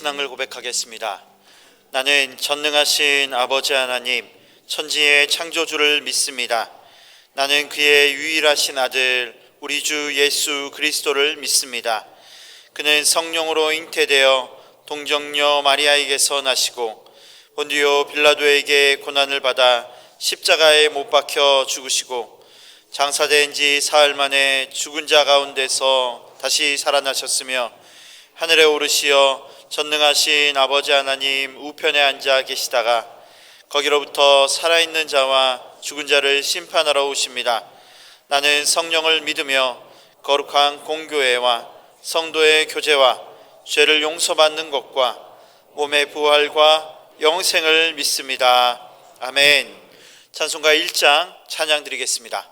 신앙을 고백하겠습니다. 나는 전능하신 아버지 하나님, 천지의 창조주를 믿습니다. 나는 그의 유일하신 아들 우리 주 예수 그리스도를 믿습니다. 그는 성령으로 잉태되어 동정녀 마리아에게서 나시고 본디오 빌라도에게 고난을 받아 십자가에 못 박혀 죽으시고 장사된 지 사흘 만에 죽은 자 가운데서 다시 살아나셨으며 하늘에 오르시어 전능하신 아버지 하나님 우편에 앉아 계시다가 거기로부터 살아있는 자와 죽은 자를 심판하러 오십니다. 나는 성령을 믿으며 거룩한 공교회와 성도의 교제와 죄를 용서받는 것과 몸의 부활과 영생을 믿습니다. 아멘. 찬송가 1장 찬양 드리겠습니다.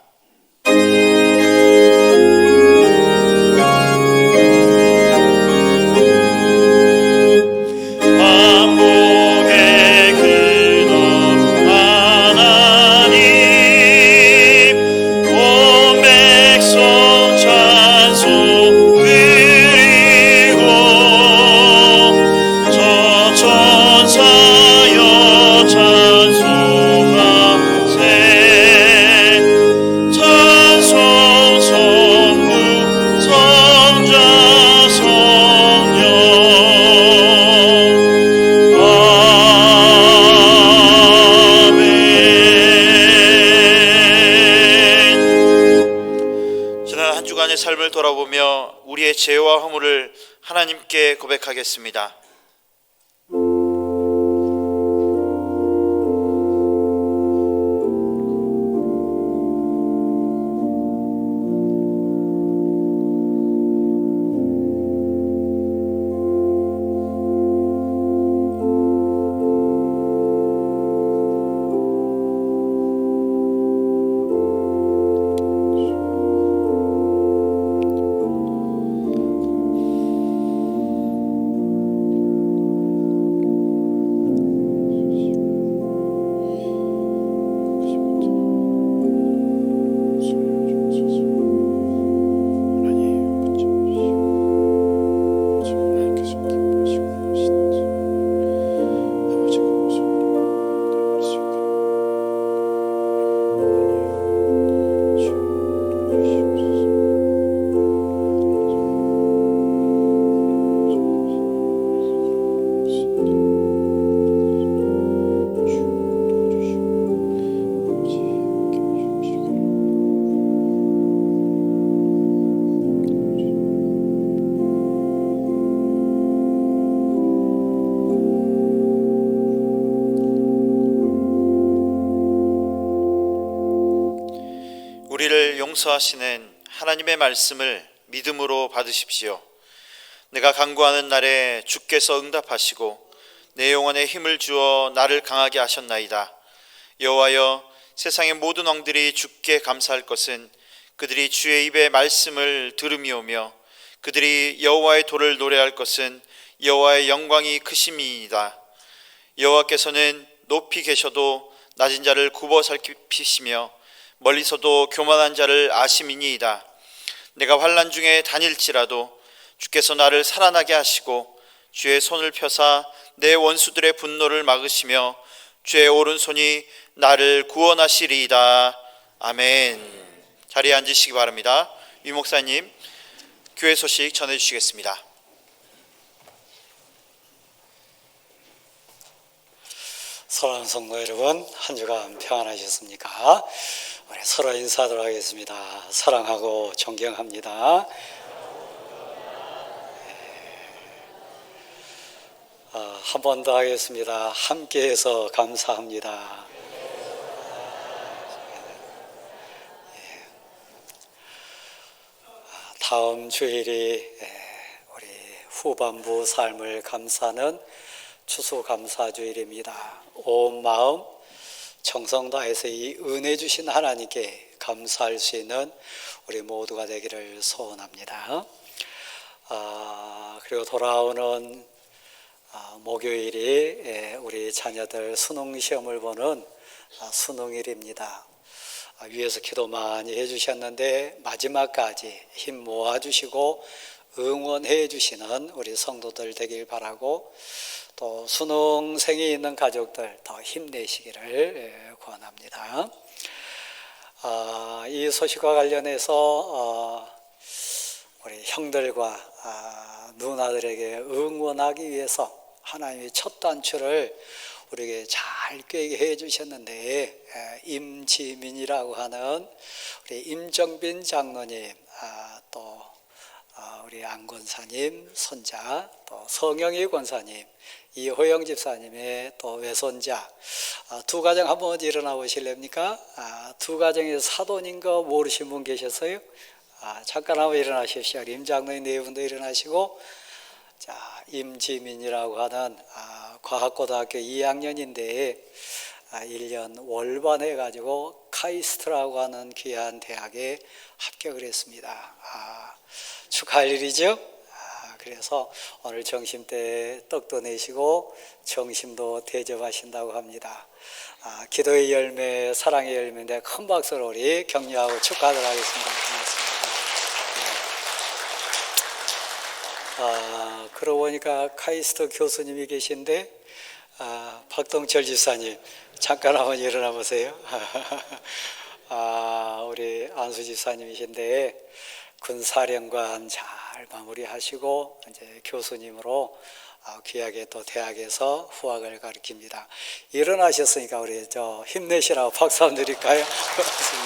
삶을 돌아보며 우리의 죄와 허물을 하나님께 고백하겠습니다. 우리를 용서하시는 하나님의 말씀을 믿음으로 받으십시오. 내가 간구하는 날에 주께서 응답하시고 내 영혼에 힘을 주어 나를 강하게 하셨나이다. 여호와여, 세상의 모든 왕들이 주께 감사할 것은 그들이 주의 입의 말씀을 들음이오며 그들이 여호와의 도를 노래할 것은 여호와의 영광이 크심이니이다. 여호와께서는 높이 계셔도 낮은 자를 굽어 살피시며 멀리서도 교만한 자를 아심이니이다. 내가 환난 중에 다닐지라도 주께서 나를 살아나게 하시고 주의 손을 펴사 내 원수들의 분노를 막으시며 주의 오른손이 나를 구원하시리이다. 아멘. 자리에 앉으시기 바랍니다. 유 목사님, 교회 소식 전해주시겠습니다. 사랑하는 성도 여러분, 한 주간 평안하셨습니까? 우리 서로 인사하도록 하겠습니다. 사랑하고 존경합니다. 한 번 더 하겠습니다. 함께해서 감사합니다. 다음 주일이 우리 후반부 삶을 감사하는 추수감사주일입니다. 온 마음 정성 다해서 이 은혜 주신 하나님께 감사할 수 있는 우리 모두가 되기를 소원합니다. 그리고 돌아오는 목요일이 우리 자녀들 수능 시험을 보는 수능일입니다. 위에서 기도 많이 해주셨는데 마지막까지 힘 모아주시고 응원해 주시는 우리 성도들 되길 바라고, 또 수능생이 있는 가족들 더 힘내시기를 권합니다. 이 소식과 관련해서 우리 형들과 누나들에게 응원하기 위해서 하나님의 첫 단추를 우리에게 잘 꿰게 해 주셨는데, 임지민이라고 하는 우리 임정빈 장로님, 또 우리 안 권사님 손자, 또 성영희 권사님, 이호영 집사님의 또 외손자, 두 가정 한번 일어나 보실랍니까? 두 가정에서 사돈인 거 모르신 분 계셨어요? 잠깐 한번 일어나십시오. 임장로님 네 분도 일어나시고, 자, 임지민이라고 하는 과학고등학교 2학년인데 1년 월반해 가지고 카이스트라고 하는 귀한 대학에 합격을 했습니다. 축하할 일이죠. 그래서 오늘 점심때 떡도 내시고 점심도 대접하신다고 합니다. 기도의 열매, 사랑의 열매인데 큰 박수로 우리 격려하고 축하하도록 하겠습니다. 그러고 보니까 카이스트 교수님이 계신데, 박동철 집사님 잠깐 한번 일어나 보세요. 우리 안수 집사님이신데 군사령관 잘 마무리하시고 이제 교수님으로 귀하게 또 대학에서 후학을 가르칩니다. 일어나셨으니까 우리 힘내시라고 박수 한번 드릴까요? 고맙습니다.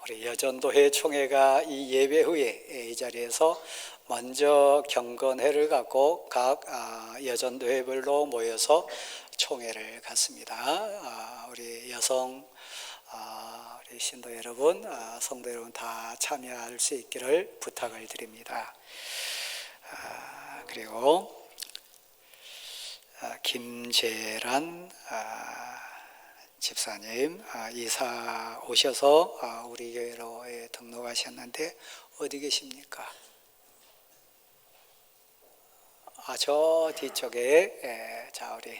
우리 여전도회 총회가 이 예배 후에 이 자리에서 먼저 경건회를 갖고 각 여전도회별로 모여서 총회를 갖습니다. 우리 여성 우리 신도 여러분, 성도 여러분 다 참여할 수 있기를 부탁을 드립니다. 그리고 김재란 집사님 이사 오셔서 우리 교회로 등록하셨는데 어디 계십니까? 저 뒤쪽에 자 우리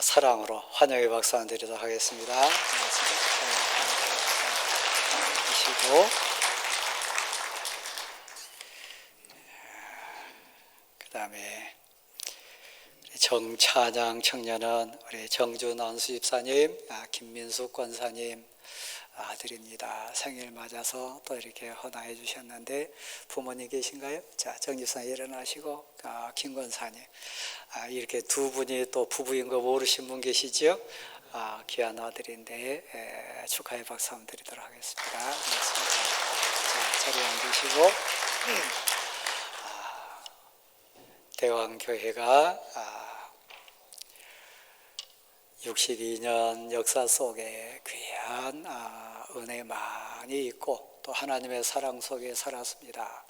사랑으로 환영의 박수 한번 드리도록 하겠습니다. 계시고, 그 다음에 정찬양 청년은 우리 정준 안수 집사님, 김민숙 권사님 아들입니다. 생일 맞아서 또 이렇게 헌화해 주셨는데 부모님 계신가요? 자, 정 집사님 일어나시고, 김 권사님, 이렇게 두 분이 또 부부인 거 모르신 분 계시죠? 귀한 아들인데 축하의 박수 한번 드리도록 하겠습니다. 자, 자리에 앉으시고, 대왕교회가 62년 역사 속에 귀한 은혜 많이 있고 또 하나님의 사랑 속에 살았습니다.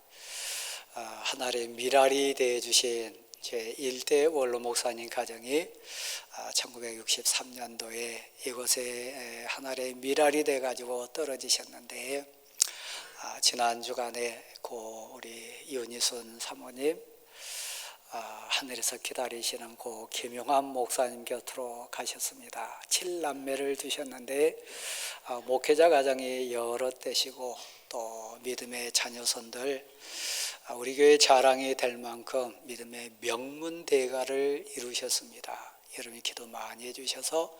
하나님의 미랄이 되어주신 제1대 원로 목사님 가정이 1963년도에 이곳에 하나님의 미랄이 돼가지고 떨어지셨는데, 지난 주간에 우리 이은희순 사모님, 하늘에서 기다리시는 김용환 목사님 곁으로 가셨습니다. 7남매를 두셨는데 목회자 가정이 여럿 되시고 또 믿음의 자녀손들, 우리 교회 자랑이 될 만큼 믿음의 명문 대가를 이루셨습니다. 여러분이 기도 많이 해주셔서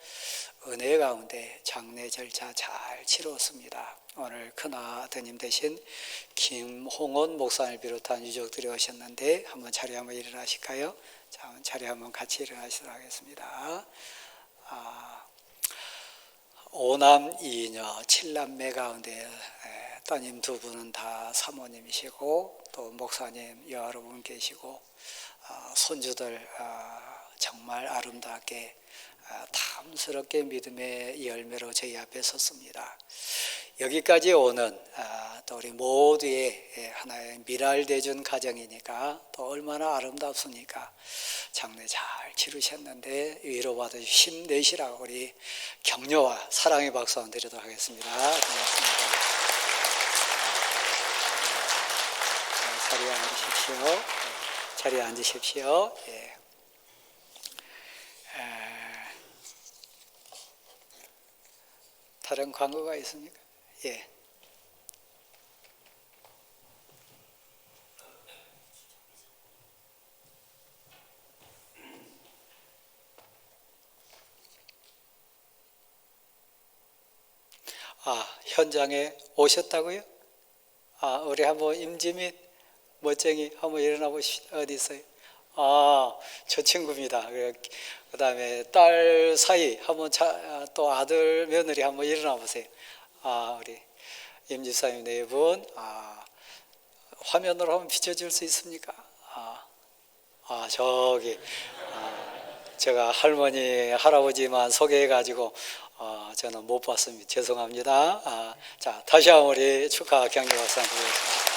은혜 가운데 장례 절차 잘 치렀습니다. 오늘 큰아드님 되신 김홍원 목사님을 비롯한 유족들이 오셨는데 한번 자리에 한번 일어나실까요? 자, 자리에 한번 같이 일어나시도록 하겠습니다. 5남 2녀 7남매 가운데 따님 두 분은 다 사모님이시고 또 목사님 여러 분 계시고 손주들 정말 아름답게 탐스럽게 믿음의 열매로 저희 앞에 섰습니다. 여기까지 오는 또 우리 모두의 하나의 미랄대준 가정이니까 또 얼마나 아름답습니까? 장례 잘 치르셨는데 위로받아 힘내시라고 우리 격려와 사랑의 박수 한번 드리도록 하겠습니다. 고맙습니다. 자리에 앉으십시오. 자리에 앉으십시오. 예. 다른 광고가 있습니까? 예. 현장에 오셨다고요? 우리 한번 임지민 멋쟁이 한번 일어나 보십시오. 어디 있어요? 저 친구입니다. 그 다음에 딸 사이 한번 또 아들 며느리 한번 일어나 보세요. 우리 임집사님 네 분. 화면으로 한번 비춰줄 수 있습니까? 저기 제가 할머니 할아버지만 소개해가지고 저는 못 봤습니다. 죄송합니다. 자, 다시 한번 우리 축하 경례 박수 한번 드리겠습니다.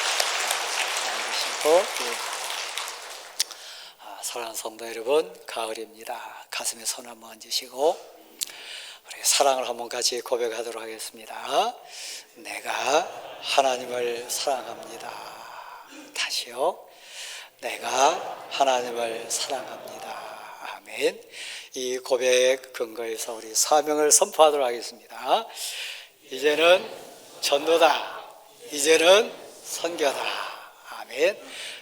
사랑하는 성도 여러분, 가을입니다. 가슴에 손 한번 얹으시고 우리 사랑을 한번 같이 고백하도록 하겠습니다. 내가 하나님을 사랑합니다. 다시요. 내가 하나님을 사랑합니다. 아멘. 이 고백 근거에서 우리 사명을 선포하도록 하겠습니다. 이제는 전도다. 이제는 선교다. 아멘.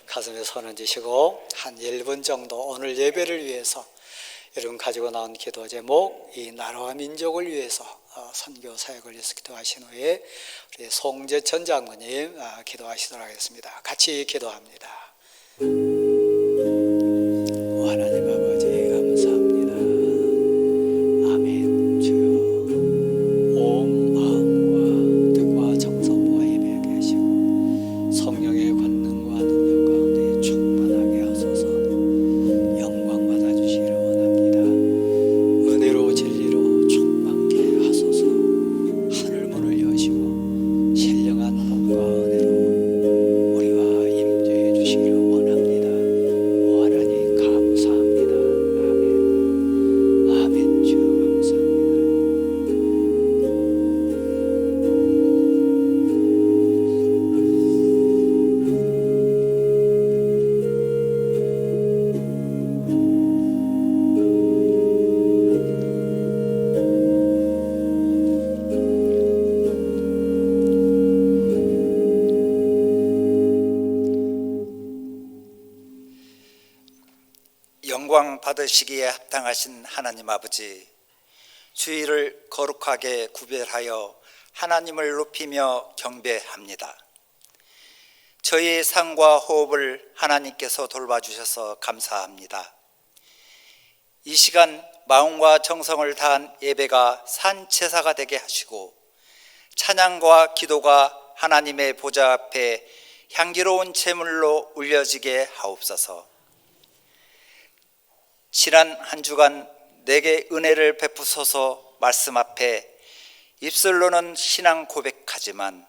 가슴에 손 얹으시고 한 1분 정도 오늘 예배를 위해서 여러분 가지고 나온 기도 제목, 이 나라와 민족을 위해서 선교 사역을 위해서 기도하신 후에 우리 송재천 장로님 기도하시도록 하겠습니다. 같이 기도합니다. 하나님 아버지 감사합니다. 아멘. 주여 온 마음과 뜻과 정성 모아 예배하게 하시고 성령의 권능과 능력 가운데 충만하게 하소서. 영광 받아주시기를 원합니다. 은혜로 진리로 충만케 하소서. 하늘문을 여시고 신령한 복과 은혜로 우리와 임재해 주시기를 원합니다. 오 하나님 감사합니다. 아멘. 아멘. 주여 감사합니다. 영광 받으시기에 합당하신 하나님 아버지, 주의를 거룩하게 구별하여 하나님을 높이며 경배합니다. 저희의 상과 호흡을 하나님께서 돌봐주셔서 감사합니다. 이 시간 마음과 정성을 다한 예배가 산제사가 되게 하시고 찬양과 기도가 하나님의 보좌 앞에 향기로운 제물로 울려지게 하옵소서. 지난 한 주간 내게 은혜를 베푸소서 말씀 앞에 입술로는 신앙 고백하지만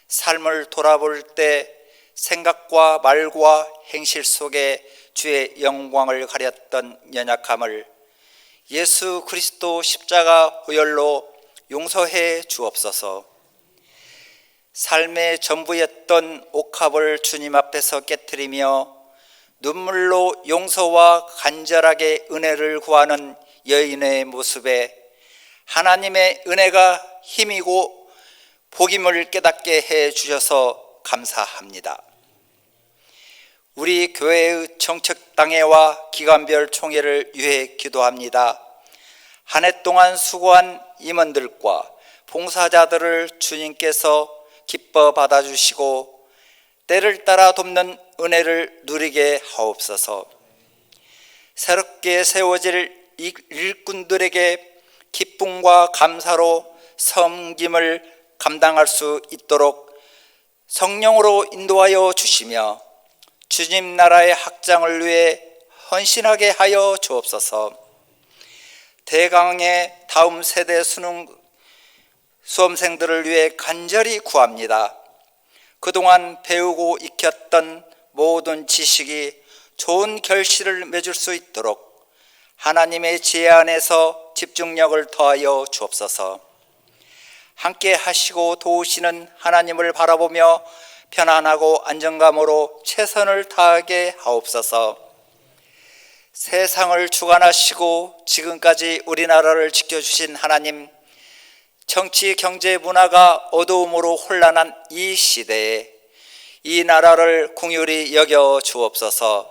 삶을 돌아볼 때 생각과 말과 행실 속에 주의 영광을 가렸던 연약함을 예수 그리스도 십자가 보혈로 용서해 주옵소서. 삶의 전부였던 옥합을 주님 앞에서 깨트리며 눈물로 용서와 간절하게 은혜를 구하는 여인의 모습에 하나님의 은혜가 힘이고 복임을 깨닫게 해 주셔서 감사합니다. 우리 교회의 정책당회와 기관별 총회를 위해 기도합니다. 한 해 동안 수고한 임원들과 봉사자들을 주님께서 기뻐 받아주시고 때를 따라 돕는 은혜를 누리게 하옵소서. 새롭게 세워질 일꾼들에게 기쁨과 감사로 섬김을 감당할 수 있도록 성령으로 인도하여 주시며 주님 나라의 확장을 위해 헌신하게 하여 주옵소서. 대강의 다음 세대 수험생들을 위해 간절히 구합니다. 그동안 배우고 익혔던 모든 지식이 좋은 결실을 맺을 수 있도록 하나님의 지혜 안에서 집중력을 더하여 주옵소서. 함께 하시고 도우시는 하나님을 바라보며 편안하고 안정감으로 최선을 다하게 하옵소서. 세상을 주관하시고 지금까지 우리나라를 지켜주신 하나님, 정치, 경제, 문화가 어두움으로 혼란한 이 시대에 이 나라를 긍휼히 여겨 주옵소서.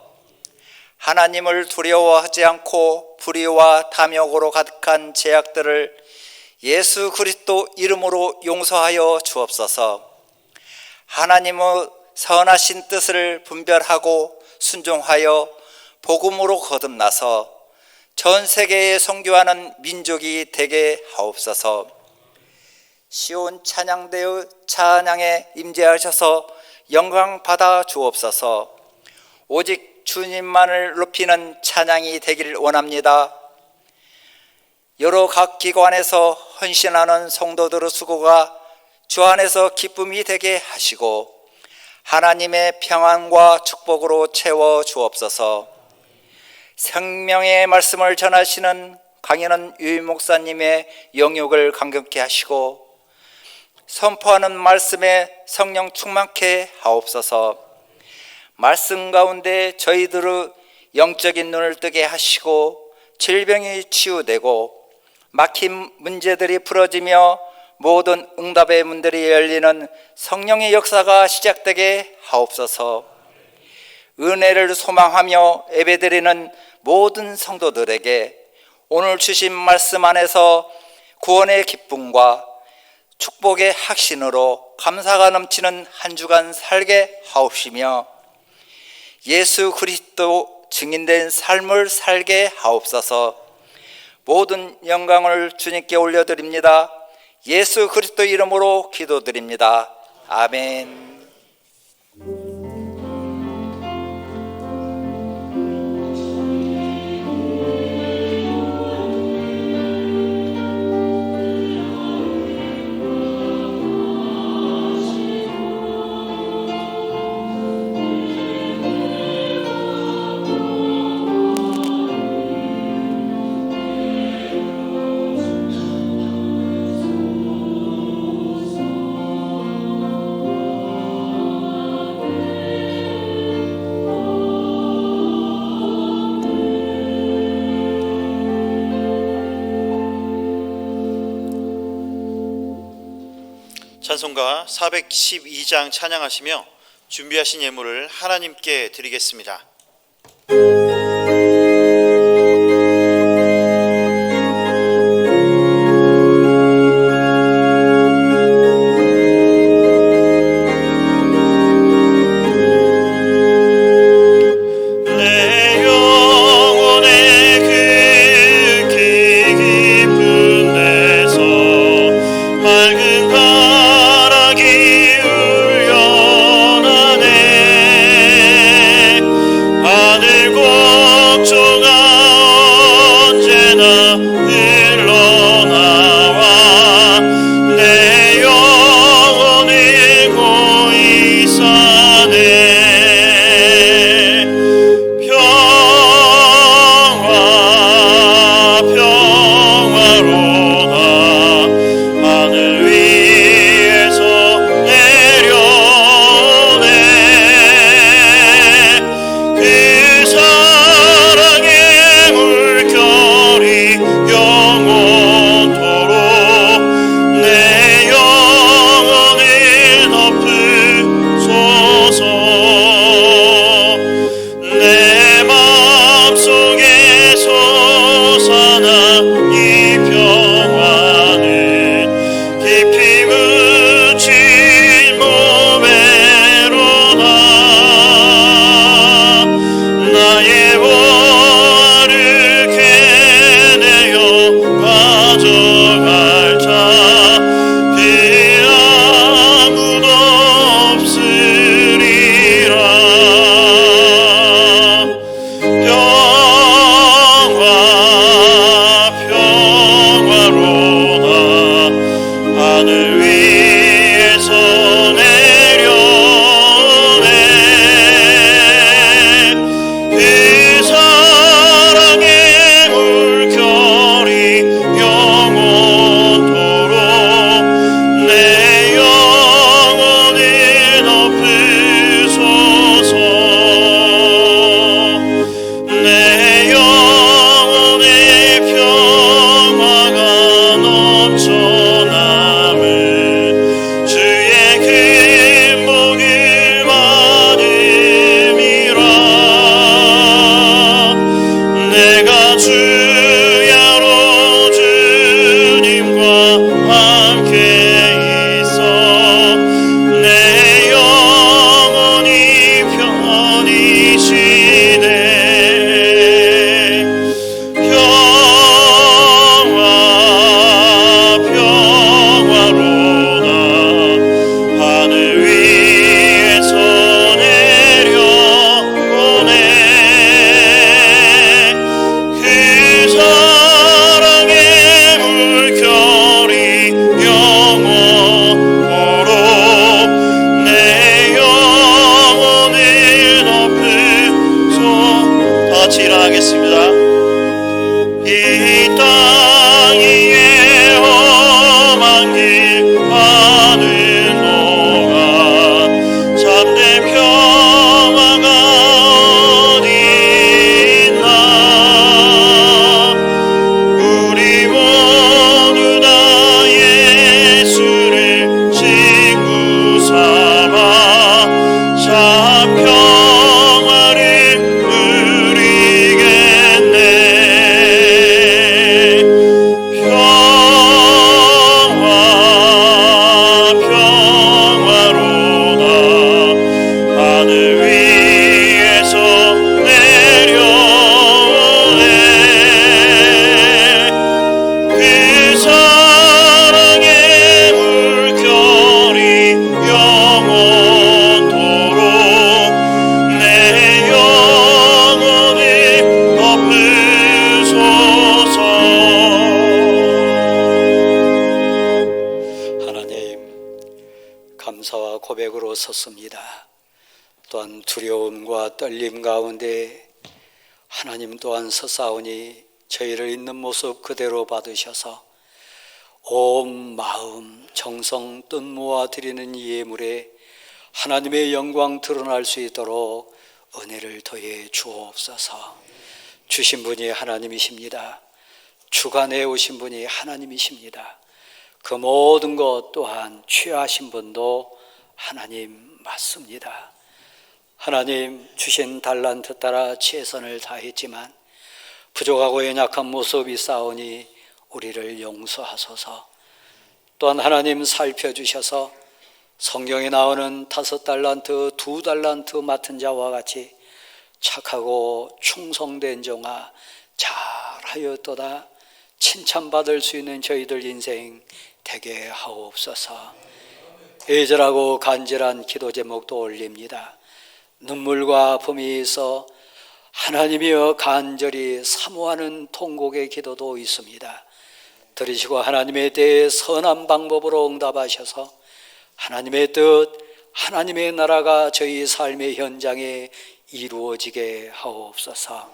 하나님을 두려워하지 않고 불의와 탐욕으로 가득한 죄악들을 예수 그리스도 이름으로 용서하여 주옵소서. 하나님의 선하신 뜻을 분별하고 순종하여 복음으로 거듭나서 전 세계에 선교하는 민족이 되게 하옵소서. 시온 찬양대의 찬양에 임재하셔서 영광 받아 주옵소서. 오직 주님만을 높이는 찬양이 되기를 원합니다. 여러 각 기관에서 헌신하는 성도들의 수고가 주 안에서 기쁨이 되게 하시고 하나님의 평안과 축복으로 채워 주옵소서. 생명의 말씀을 전하시는 강연한 유임 목사님의 영역을 감격케 하시고 선포하는 말씀에 성령 충만케 하옵소서. 말씀 가운데 저희들의 영적인 눈을 뜨게 하시고 질병이 치유되고 막힌 문제들이 풀어지며 모든 응답의 문들이 열리는 성령의 역사가 시작되게 하옵소서. 은혜를 소망하며 예배드리는 모든 성도들에게 오늘 주신 말씀 안에서 구원의 기쁨과 축복의 확신으로 감사가 넘치는 한 주간 살게 하옵시며 예수 그리스도 증인된 삶을 살게 하옵소서. 모든 영광을 주님께 올려드립니다. 예수 그리스도 이름으로 기도드립니다. 아멘. 찬송가 412장 찬양하시며 준비하신 예물을 하나님께 드리겠습니다. 하늘과 일어섰습니다. 또한 두려움과 떨림 가운데 하나님 또한 서사오니 저희를 있는 모습 그대로 받으셔서 온 마음 정성 뜻 모아 드리는 이 예물에 하나님의 영광 드러날 수 있도록 은혜를 더해 주옵소서. 주신 분이 하나님이십니다. 주관해 오신 분이 하나님이십니다. 그 모든 것 또한 취하신 분도 하나님 맞습니다. 하나님 주신 달란트 따라 최선을 다했지만 부족하고 연약한 모습이 있사오니 우리를 용서하소서. 또한 하나님 살펴주셔서 성경에 나오는 5달란트, 2달란트 맡은 자와 같이 착하고 충성된 종아 잘하였도다 칭찬받을 수 있는 저희들 인생 되게 하옵소서. 애절하고 간절한 기도 제목도 올립니다. 눈물과 아픔이 있어 하나님이여 간절히 사모하는 통곡의 기도도 있습니다. 들으시고 하나님에 대해 선한 방법으로 응답하셔서 하나님의 뜻, 하나님의 나라가 저희 삶의 현장에 이루어지게 하옵소서.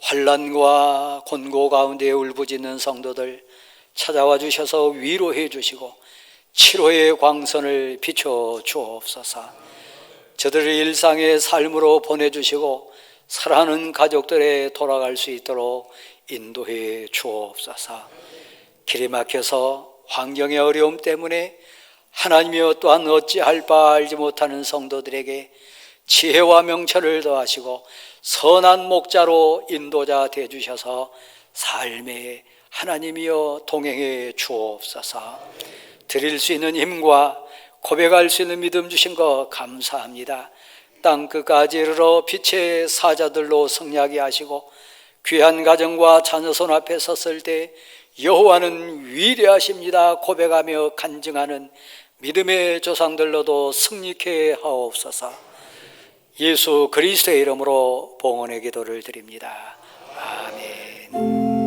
환난과 곤고 가운데 울부짖는 성도들 찾아와 주셔서 위로해 주시고 치료의 광선을 비춰 주옵소서. 저들을 일상의 삶으로 보내주시고 사랑하는 가족들에 돌아갈 수 있도록 인도해 주옵소서. 길이 막혀서 환경의 어려움 때문에 하나님이여 또한 어찌할 바 알지 못하는 성도들에게 지혜와 명철을 더하시고 선한 목자로 인도자 되주셔서 삶에 하나님이여 동행해 주옵소서. 드릴 수 있는 힘과 고백할 수 있는 믿음 주신 것 감사합니다. 땅 끝까지 이르러 빛의 사자들로 승리하게 하시고 귀한 가정과 자녀손 앞에 섰을 때 여호와는 위대하십니다 고백하며 간증하는 믿음의 조상들로도 승리케 하옵소서. 예수 그리스도의 이름으로 봉헌의 기도를 드립니다. 아멘.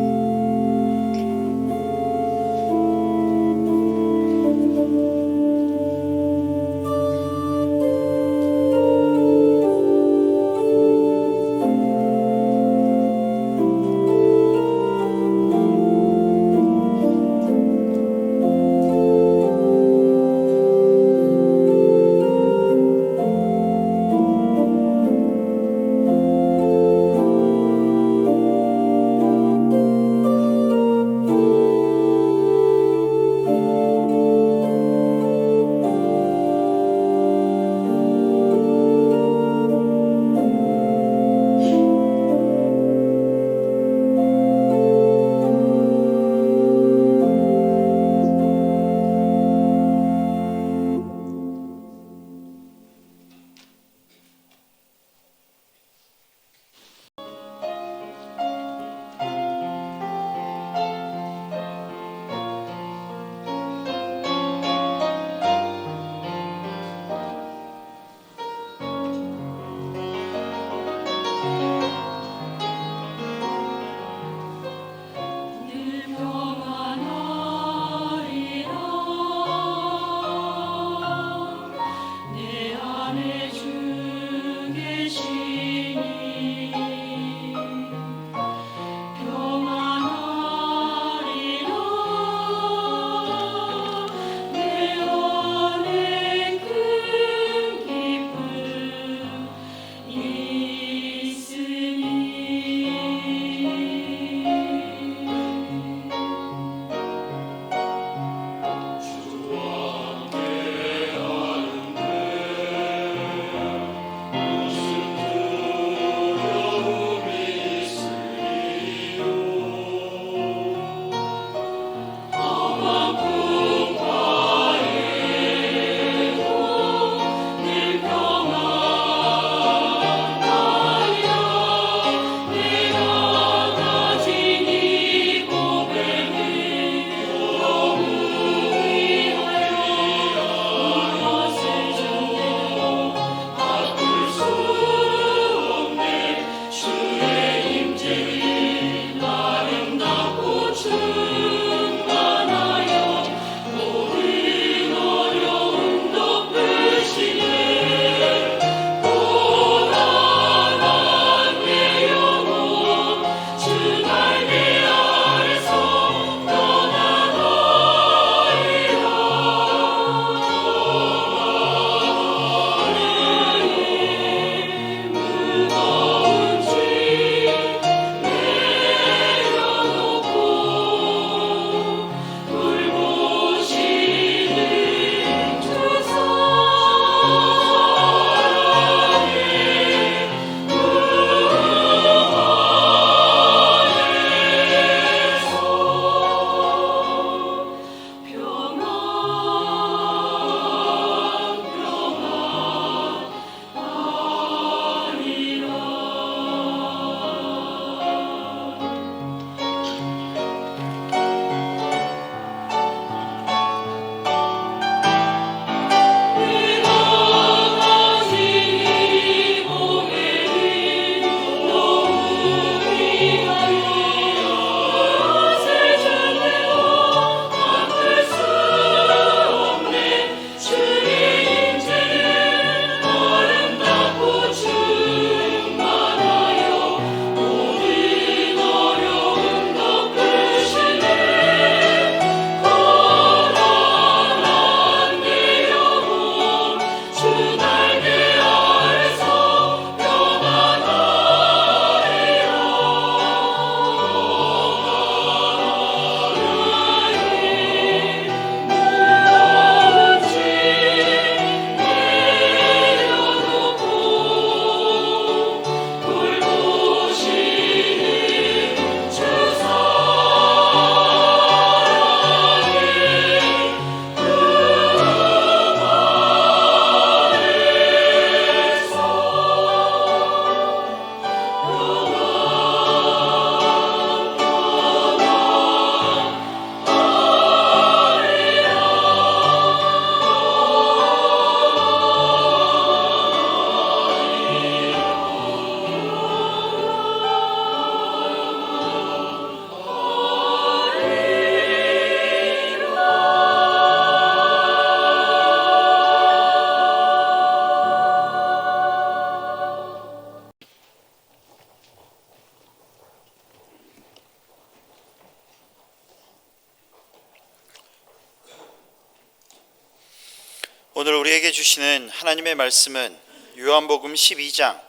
오늘 우리에게 주시는 하나님의 말씀은 요한복음 12장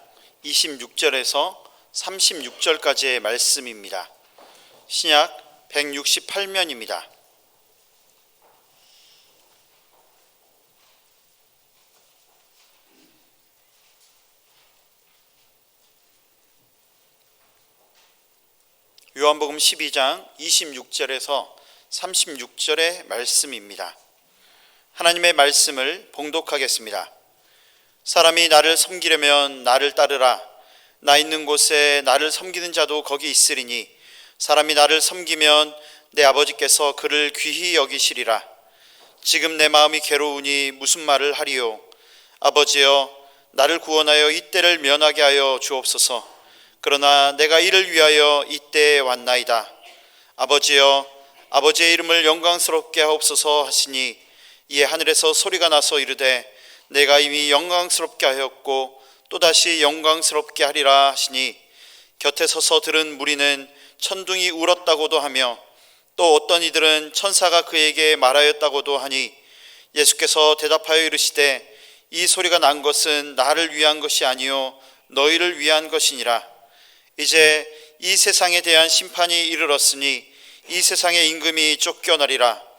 26절에서 36절까지의 말씀입니다. 신약 168면입니다. 요한복음 12장 26절에서 36절의 말씀입니다. 하나님의 말씀을 봉독하겠습니다. 사람이 나를 섬기려면 나를 따르라. 나 있는 곳에 나를 섬기는 자도 거기 있으리니 사람이 나를 섬기면 내 아버지께서 그를 귀히 여기시리라. 지금 내 마음이 괴로우니 무슨 말을 하리요. 아버지여, 나를 구원하여 이 때를 면하게 하여 주옵소서. 그러나 내가 이를 위하여 이때에 왔나이다. 아버지여, 아버지의 이름을 영광스럽게 하옵소서 하시니 이에 하늘에서 소리가 나서 이르되 내가 이미 영광스럽게 하였고 또다시 영광스럽게 하리라 하시니 곁에 서서 들은 무리는 천둥이 울었다고도 하며 또 어떤 이들은 천사가 그에게 말하였다고도 하니 예수께서 대답하여 이르시되 이 소리가 난 것은 나를 위한 것이 아니요 너희를 위한 것이니라. 이제 이 세상에 대한 심판이 이르렀으니 이 세상의 임금이 쫓겨나리라.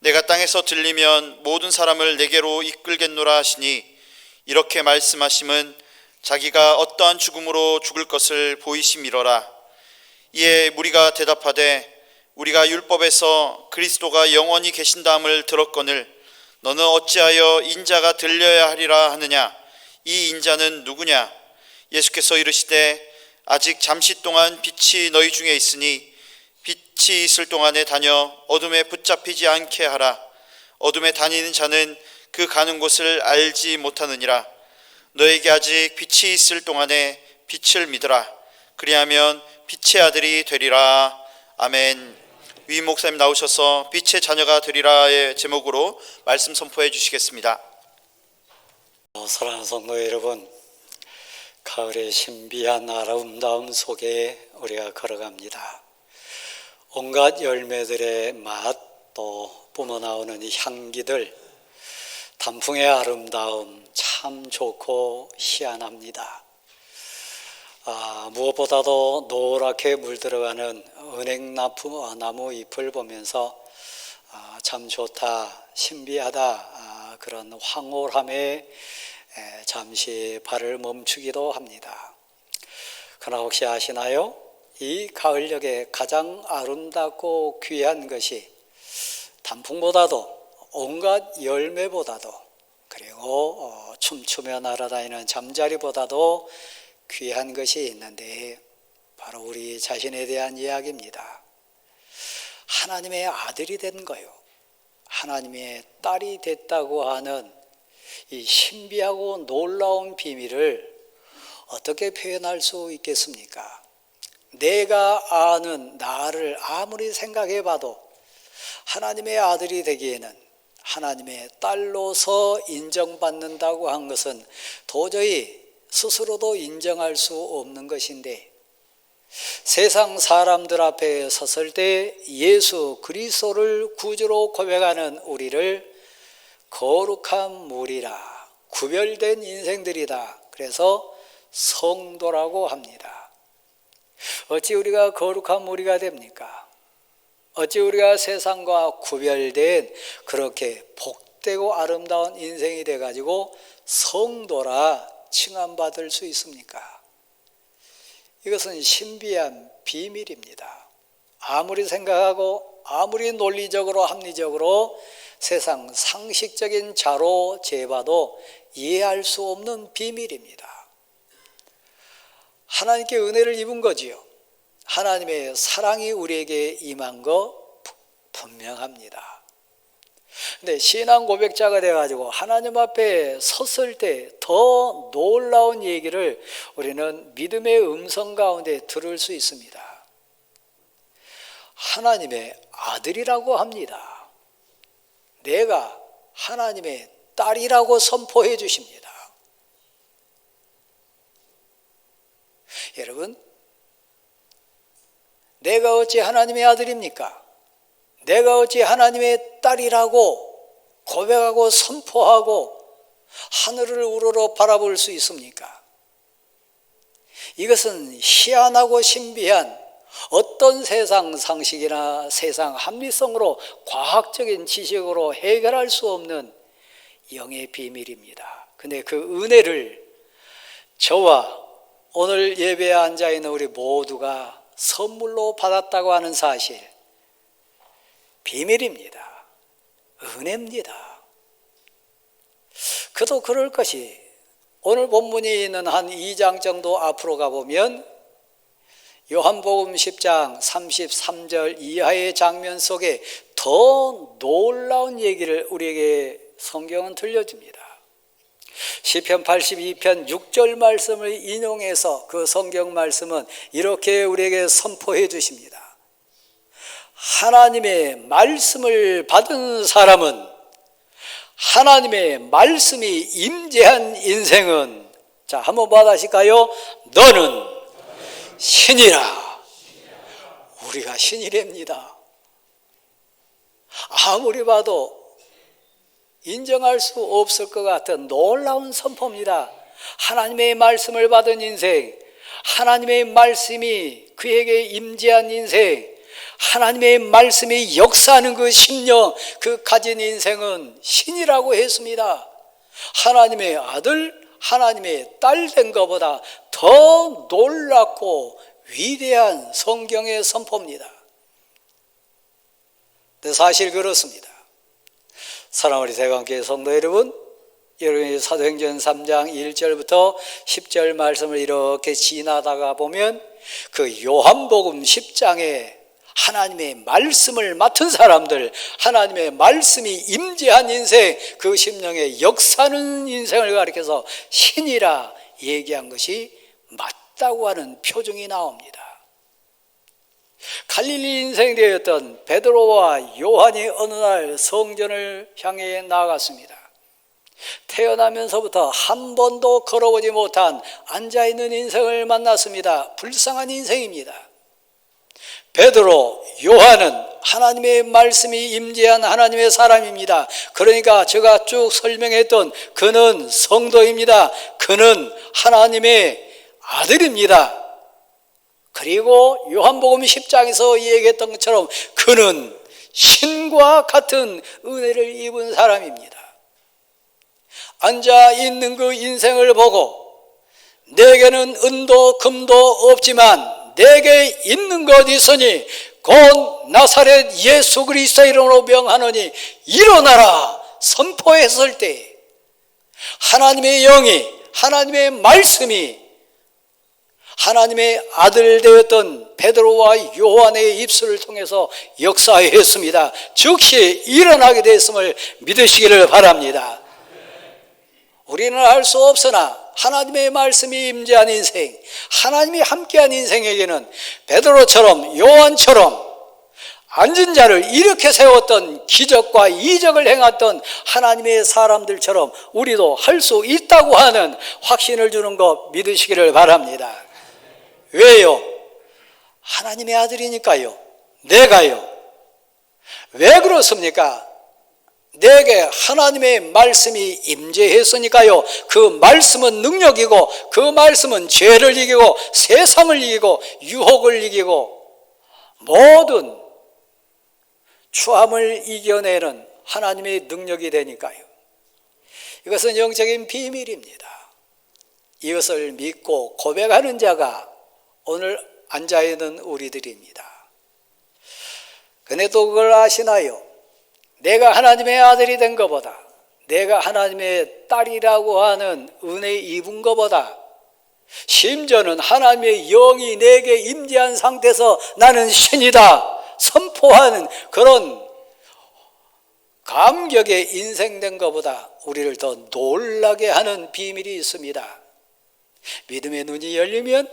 내가 땅에서 들리면 모든 사람을 내게로 이끌겠노라 하시니 이렇게 말씀하심은 자기가 어떠한 죽음으로 죽을 것을 보이심이로라. 이에 무리가 대답하되 우리가 율법에서 그리스도가 영원히 계신다함을 들었거늘 너는 어찌하여 인자가 들려야 하리라 하느냐. 이 인자는 누구냐. 예수께서 이르시되 아직 잠시 동안 빛이 너희 중에 있으니 빛이 있을 동안에 다녀 어둠에 붙잡히지 않게 하라. 어둠에 다니는 자는 그 가는 곳을 알지 못하느니라. 너에게 아직 빛이 있을 동안에 빛을 믿으라. 그리하면 빛의 아들이 되리라. 아멘. 위 목사님 나오셔서 빛의 자녀가 되리라의 제목으로 말씀 선포해 주시겠습니다. 사랑하는 성도 여러분, 가을의 신비한 아름다움 속에 우리가 걸어갑니다. 온갖 열매들의 맛, 또 뿜어나오는 이 향기들, 단풍의 아름다움 참 좋고 희한합니다. 무엇보다도 노랗게 물들어가는 은행나무 잎을 보면서 참 좋다, 신비하다, 그런 황홀함에 잠시 발을 멈추기도 합니다. 그러나 혹시 아시나요? 이 가을녘에 가장 아름답고 귀한 것이 단풍보다도 온갖 열매보다도 그리고 춤추며 날아다니는 잠자리보다도 귀한 것이 있는데 바로 우리 자신에 대한 이야기입니다. 하나님의 아들이 된 거요. 하나님의 딸이 됐다고 하는 이 신비하고 놀라운 비밀을 어떻게 표현할 수 있겠습니까? 내가 아는 나를 아무리 생각해봐도 하나님의 아들이 되기에는 하나님의 딸로서 인정받는다고 한 것은 도저히 스스로도 인정할 수 없는 것인데 세상 사람들 앞에 섰을 때 예수 그리스도를 구주로 고백하는 우리를 거룩한 무리라, 구별된 인생들이다. 그래서 성도라고 합니다. 어찌 우리가 거룩한 무리가 됩니까? 어찌 우리가 세상과 구별된 그렇게 복되고 아름다운 인생이 돼가지고 성도라 칭함받을 수 있습니까? 이것은 신비한 비밀입니다. 아무리 생각하고 아무리 논리적으로 합리적으로 세상 상식적인 자로 재봐도 이해할 수 없는 비밀입니다. 하나님께 은혜를 입은 거지요. 하나님의 사랑이 우리에게 임한 거 분명합니다. 근데 신앙 고백자가 돼가지고 하나님 앞에 섰을 때 더 놀라운 얘기를 우리는 믿음의 음성 가운데 들을 수 있습니다. 하나님의 아들이라고 합니다. 내가 하나님의 딸이라고 선포해 주십니다. 여러분, 내가 어찌 하나님의 아들입니까? 내가 어찌 하나님의 딸이라고 고백하고 선포하고 하늘을 우러러 바라볼 수 있습니까? 이것은 희한하고 신비한 어떤 세상 상식이나 세상 합리성으로 과학적인 지식으로 해결할 수 없는 영의 비밀입니다. 근데 그 은혜를 저와 오늘 예배에 앉아있는 우리 모두가 선물로 받았다고 하는 사실, 비밀입니다. 은혜입니다. 그도 그럴 것이 오늘 본문이 있는 한 2장 정도 앞으로 가보면 요한복음 10장 33절 이하의 장면 속에 더 놀라운 얘기를 우리에게 성경은 들려줍니다. 시편 82편 6절 말씀을 인용해서 그 성경 말씀은 이렇게 우리에게 선포해 주십니다. 하나님의 말씀을 받은 사람은, 하나님의 말씀이 임재한 인생은, 자, 한번 받아실까요? 너는 신이라. 우리가 신이랍니다. 아무리 봐도 인정할 수 없을 것 같은 놀라운 선포입니다. 하나님의 말씀을 받은 인생, 하나님의 말씀이 그에게 임재한 인생, 하나님의 말씀이 역사하는 그 심령, 그 가진 인생은 신이라고 했습니다. 하나님의 아들, 하나님의 딸 된 것보다 더 놀랍고 위대한 성경의 선포입니다. 근데 사실 그렇습니다. 사랑하는 우리 대관교회 성도 여러분, 여러분이 사도행전 3장 1절부터 10절 말씀을 이렇게 지나다가 보면 그 요한복음 10장에 하나님의 말씀을 맡은 사람들, 하나님의 말씀이 임재한 인생, 그 심령의 역사하는 인생을 가리켜서 신이라 얘기한 것이 맞다고 하는 표정이 나옵니다. 갈릴리 인생되었던 베드로와 요한이 어느 날 성전을 향해 나아갔습니다. 태어나면서부터 한 번도 걸어보지 못한 앉아있는 인생을 만났습니다. 불쌍한 인생입니다. 베드로, 요한은 하나님의 말씀이 임재한 하나님의 사람입니다. 그러니까 제가 쭉 설명했던 그는 성도입니다. 그는 하나님의 아들입니다. 그리고 요한복음 10장에서 얘기했던 것처럼 그는 신과 같은 은혜를 입은 사람입니다. 앉아있는 그 인생을 보고 내게는 은도 금도 없지만 내게 있는 것 있으니 곧 나사렛 예수 그리스도의 이름으로 명하노니 일어나라 선포했을 때 하나님의 영이, 하나님의 말씀이 하나님의 아들 되었던 베드로와 요한의 입술을 통해서 역사했습니다. 즉시 일어나게 됐음을 믿으시기를 바랍니다. 우리는 알 수 없으나 하나님의 말씀이 임재한 인생, 하나님이 함께한 인생에게는 베드로처럼 요한처럼 앉은 자를 이렇게 세웠던 기적과 이적을 행했던 하나님의 사람들처럼 우리도 할 수 있다고 하는 확신을 주는 것 믿으시기를 바랍니다. 왜요? 하나님의 아들이니까요. 내가요. 왜 그렇습니까? 내게 하나님의 말씀이 임재했으니까요. 그 말씀은 능력이고 그 말씀은 죄를 이기고 세상을 이기고 유혹을 이기고 모든 추함을 이겨내는 하나님의 능력이 되니까요. 이것은 영적인 비밀입니다. 이것을 믿고 고백하는 자가 오늘 앉아있는 우리들입니다. 근데 또 그걸 아시나요? 내가 하나님의 아들이 된 것보다, 내가 하나님의 딸이라고 하는 은혜 입은 것보다, 심지어는 하나님의 영이 내게 임재한 상태에서 나는 신이다 선포하는 그런 감격의 인생된 것보다 우리를 더 놀라게 하는 비밀이 있습니다. 믿음의 눈이 열리면,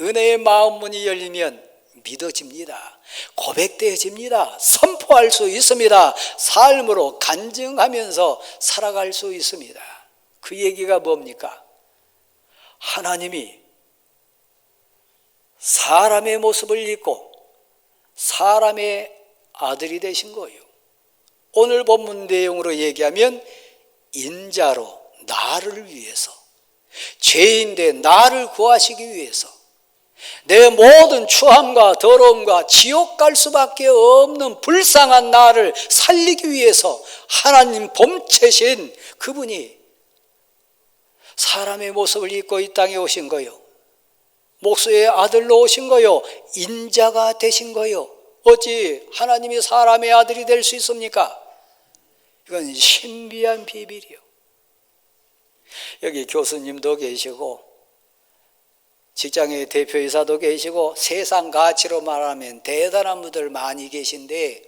은혜의 마음 문이 열리면 믿어집니다. 고백되어집니다. 선포할 수 있습니다. 삶으로 간증하면서 살아갈 수 있습니다. 그 얘기가 뭡니까? 하나님이 사람의 모습을 입고 사람의 아들이 되신 거예요. 오늘 본문 내용으로 얘기하면 인자로 나를 위해서, 죄인대 나를 구하시기 위해서, 내 모든 추함과 더러움과 지옥 갈 수밖에 없는 불쌍한 나를 살리기 위해서 하나님 범체신 그분이 사람의 모습을 입고 이 땅에 오신 거요, 목수의 아들로 오신 거요, 인자가 되신 거요. 어찌 하나님이 사람의 아들이 될 수 있습니까? 이건 신비한 비밀이요. 여기 교수님도 계시고 직장의 대표이사도 계시고 세상 가치로 말하면 대단한 분들 많이 계신데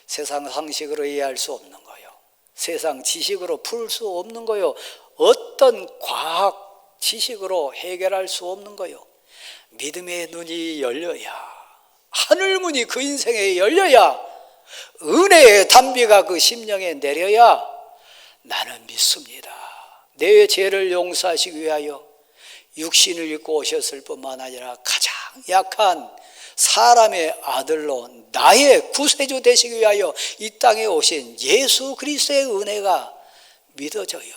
세상 상식으로 이해할 수 없는 거요, 세상 지식으로 풀 수 없는 거요, 어떤 과학 지식으로 해결할 수 없는 거요. 믿음의 눈이 열려야, 하늘문이 그 인생에 열려야, 은혜의 단비가 그 심령에 내려야 나는 믿습니다. 내 죄를 용서하시기 위하여 육신을 입고 오셨을 뿐만 아니라 가장 약한 사람의 아들로 나의 구세주 되시기 위하여 이 땅에 오신 예수 그리스도의 은혜가 믿어져요.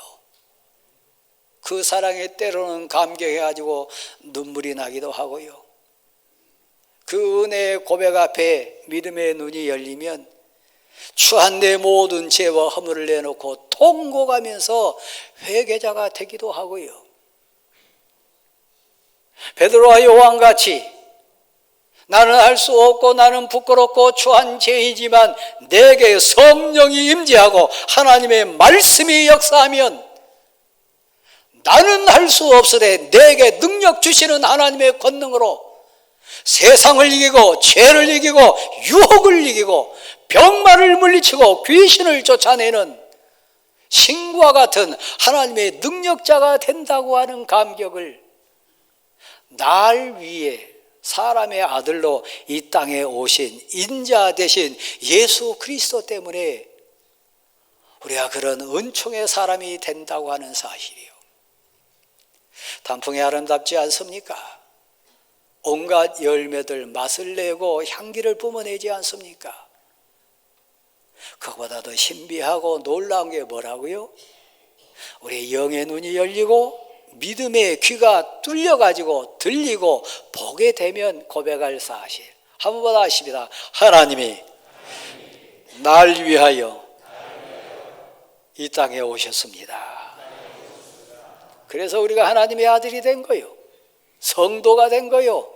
그 사랑에 때로는 감격해가지고 눈물이 나기도 하고요. 그 은혜의 고백 앞에 믿음의 눈이 열리면 추한 내 모든 죄와 허물을 내놓고 통곡하면서 회개자가 되기도 하고요. 베드로와 요한같이 나는 할 수 없고 나는 부끄럽고 추한 죄이지만 내게 성령이 임재하고 하나님의 말씀이 역사하면 나는 할 수 없으되 내게 능력 주시는 하나님의 권능으로 세상을 이기고 죄를 이기고 유혹을 이기고 병마를 물리치고 귀신을 쫓아내는 신과 같은 하나님의 능력자가 된다고 하는 감격을 날 위해 사람의 아들로 이 땅에 오신 인자 되신 예수 그리스도 때문에 우리가 그런 은총의 사람이 된다고 하는 사실이에요. 단풍이 아름답지 않습니까? 온갖 열매들 맛을 내고 향기를 뿜어내지 않습니까? 그거보다 더 신비하고 놀라운 게 뭐라고요? 우리 영의 눈이 열리고 믿음의 귀가 뚫려가지고 들리고 보게 되면 고백할 사실. 한 번 더 하십니다. 하나님이 날 위하여 이 땅에 오셨습니다. 그래서 우리가 하나님의 아들이 된 거요, 성도가 된 거요,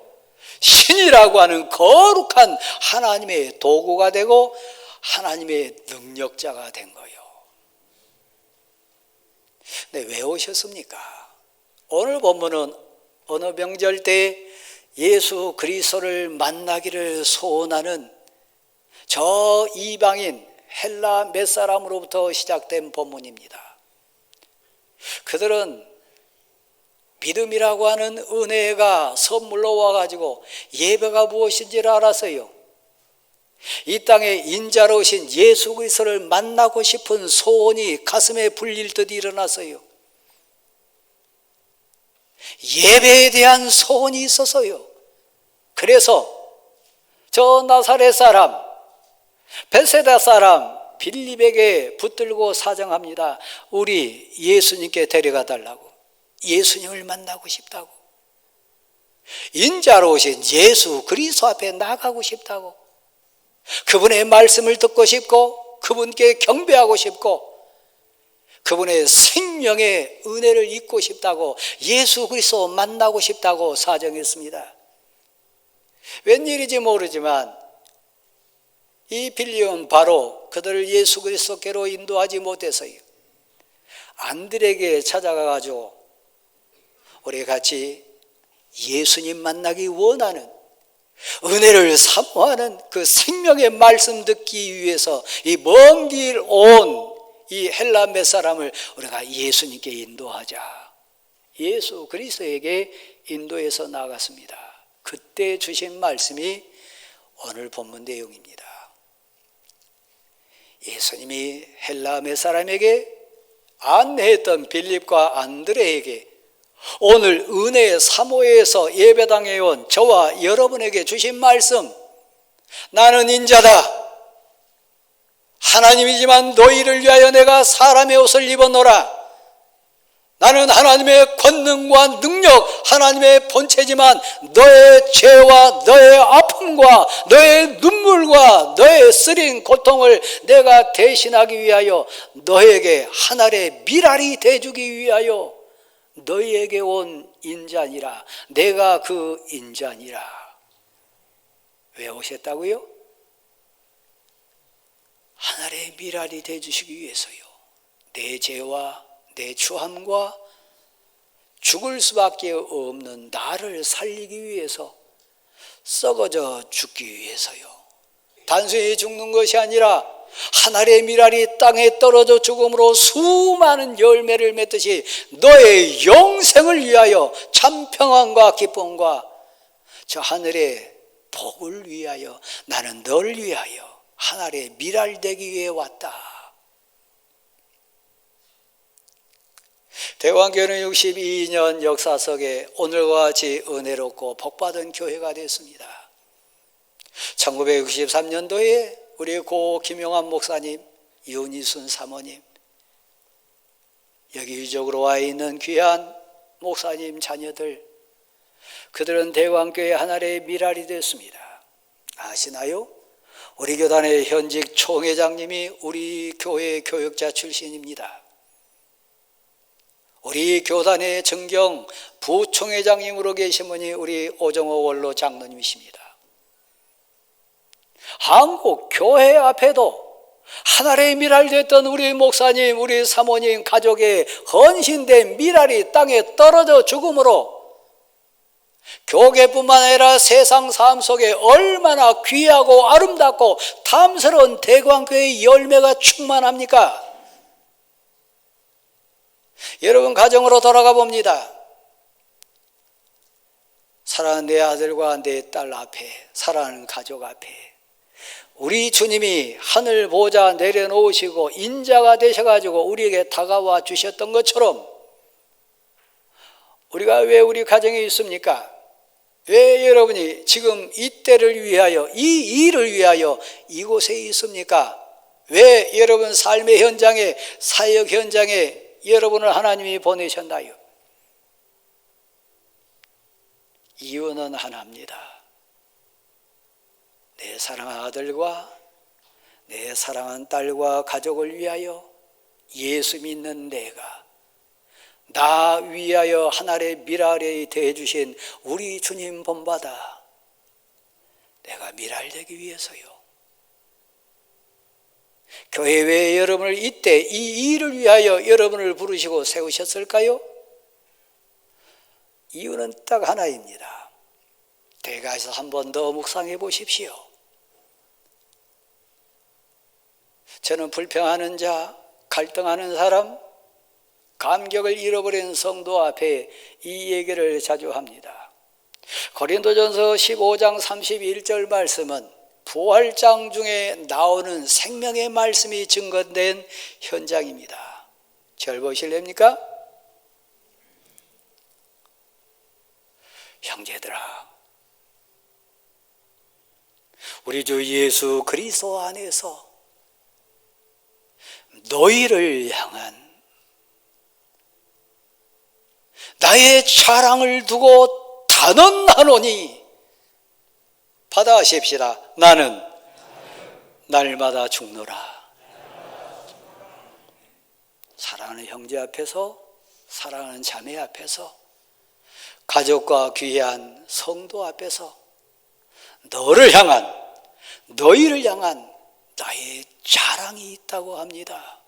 신이라고 하는 거룩한 하나님의 도구가 되고 하나님의 능력자가 된 거요. 근데 왜 오셨습니까? 오늘 본문은 어느 명절 때 예수 그리스도를 만나기를 소원하는 저 이방인 헬라 몇 사람으로부터 시작된 본문입니다. 그들은 믿음이라고 하는 은혜가 선물로 와가지고 예배가 무엇인지를 알았어요. 이 땅에 인자로 오신 예수 그리스도를 만나고 싶은 소원이 가슴에 불릴 듯 일어났어요. 예배에 대한 소원이 있어서요. 그래서 저 나사렛 사람, 벳세다 사람 빌립에게 붙들고 사정합니다. 우리 예수님께 데려가 달라고, 예수님을 만나고 싶다고, 인자로 오신 예수 그리스도 앞에 나가고 싶다고, 그분의 말씀을 듣고 싶고 그분께 경배하고 싶고 그분의 생명의 은혜를 잊고 싶다고, 예수 그리스도 만나고 싶다고 사정했습니다. 웬일인지 모르지만 이 빌립은 바로 그들을 예수 그리스도께로 인도하지 못해서요, 안드레에게 찾아가가지고 우리 같이 예수님 만나기 원하는, 은혜를 사모하는 그 생명의 말씀 듣기 위해서 이 먼 길 온 이 헬라 몇 사람을 우리가 예수님께 인도하자, 예수 그리스도에게 인도해서 나갔습니다. 그때 주신 말씀이 오늘 본문 내용입니다. 예수님이 헬라 몇 사람에게 안내했던 빌립과 안드레에게 오늘 은혜의 사모에서 예배당에 온 저와 여러분에게 주신 말씀, 나는 인자다, 하나님이지만 너희를 위하여 내가 사람의 옷을 입었노라. 나는 하나님의 권능과 능력, 하나님의 본체지만 너의 죄와 너의 아픔과 너의 눈물과 너의 쓰린 고통을 내가 대신하기 위하여 너에게 하늘의 미랄이 돼주기 위하여 너희에게 온 인자니라. 내가 그 인자니라. 왜 오셨다고요? 하늘의 미랄이 돼주시기 위해서요. 내 죄와 내 추함과 죽을 수밖에 없는 나를 살리기 위해서, 썩어져 죽기 위해서요. 단순히 죽는 것이 아니라 하늘의 미랄이 땅에 떨어져 죽음으로 수많은 열매를 맺듯이 너의 영생을 위하여 참 평안과 기쁨과 저 하늘의 복을 위하여, 나는 너를 위하여 하늘의 미랄 되기 위해 왔다. 대광교회는 62년 역사 속에 오늘과 같이 은혜롭고 복받은 교회가 됐습니다. 1963년도에 우리 고 김용환 목사님, 윤희순 사모님, 여기 유적으로 와 있는 귀한 목사님 자녀들, 그들은 대광교회 하늘의 미랄이 됐습니다. 아시나요? 우리 교단의 현직 총회장님이 우리 교회 교육자 출신입니다. 우리 교단의 정경 부총회장님으로 계신 분이 우리 오정호 원로 장로님이십니다. 한국 교회 앞에도 하늘의 미랄 됐던 우리 목사님, 우리 사모님 가족의 헌신된 미랄이 땅에 떨어져 죽음으로 교계뿐만 아니라 세상 삶 속에 얼마나 귀하고 아름답고 탐스러운 대광교회의 열매가 충만합니까? 여러분, 가정으로 돌아가 봅니다. 사랑하는 내 아들과 내 딸 앞에, 사랑하는 가족 앞에 우리 주님이 하늘 보좌 내려놓으시고 인자가 되셔가지고 우리에게 다가와 주셨던 것처럼 우리가 왜 우리 가정에 있습니까? 왜 여러분이 지금 이때를 위하여, 이 일을 위하여 이곳에 있습니까? 왜 여러분 삶의 현장에, 사역 현장에 여러분을 하나님이 보내셨나요? 이유는 하나입니다. 내 사랑하는 아들과 내 사랑하는 딸과 가족을 위하여 예수 믿는 내가, 나 위하여 하늘의 미랄이 되어주신 우리 주님 본받아 내가 미랄되기 위해서요. 교회 왜 여러분을 이때 이 일을 위하여 여러분을 부르시고 세우셨을까요? 이유는 딱 하나입니다. 대가에서 한 번 더 묵상해 보십시오. 저는 불평하는 자, 갈등하는 사람, 감격을 잃어버린 성도 앞에 이 얘기를 자주 합니다. 고린도전서 15장 31절 말씀은 부활장 중에 나오는 생명의 말씀이 증거된 현장입니다. 절 보실랍니까? 형제들아, 우리 주 예수 그리스도 안에서 너희를 향한 나의 자랑을 두고 단언하노니 받아하십시다. 나는 날마다 죽노라. 사랑하는 형제 앞에서, 사랑하는 자매 앞에서, 가족과 귀한 성도 앞에서 너희를 향한 나의 자랑이 있다고 합니다.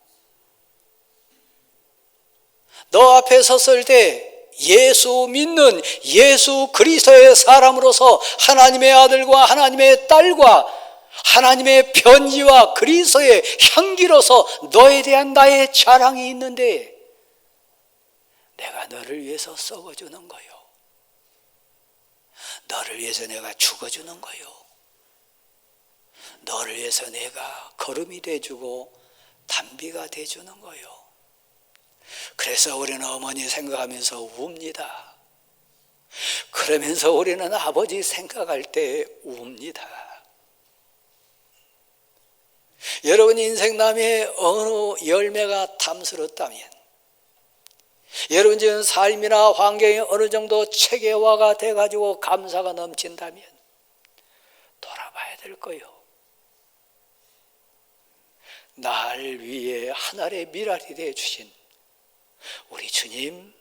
너 앞에 섰을 때 예수 믿는 예수 그리스도의 사람으로서 하나님의 아들과 하나님의 딸과 하나님의 편지와 그리스도의 향기로서 너에 대한 나의 자랑이 있는데 내가 너를 위해서 썩어주는 거요. 너를 위해서 내가 죽어주는 거요. 너를 위해서 내가 거름이 돼주고 단비가 돼주는 거요. 그래서 우리는 어머니 생각하면서 웁니다. 그러면서 우리는 아버지 생각할 때 웁니다. 여러분 인생남에 어느 열매가 탐스럽다면, 여러분 지금 삶이나 환경이 어느 정도 체계화가 돼가지고 감사가 넘친다면 돌아봐야 될 거예요. 날 위해 하늘의 미랄이 되어주신 우리 주님,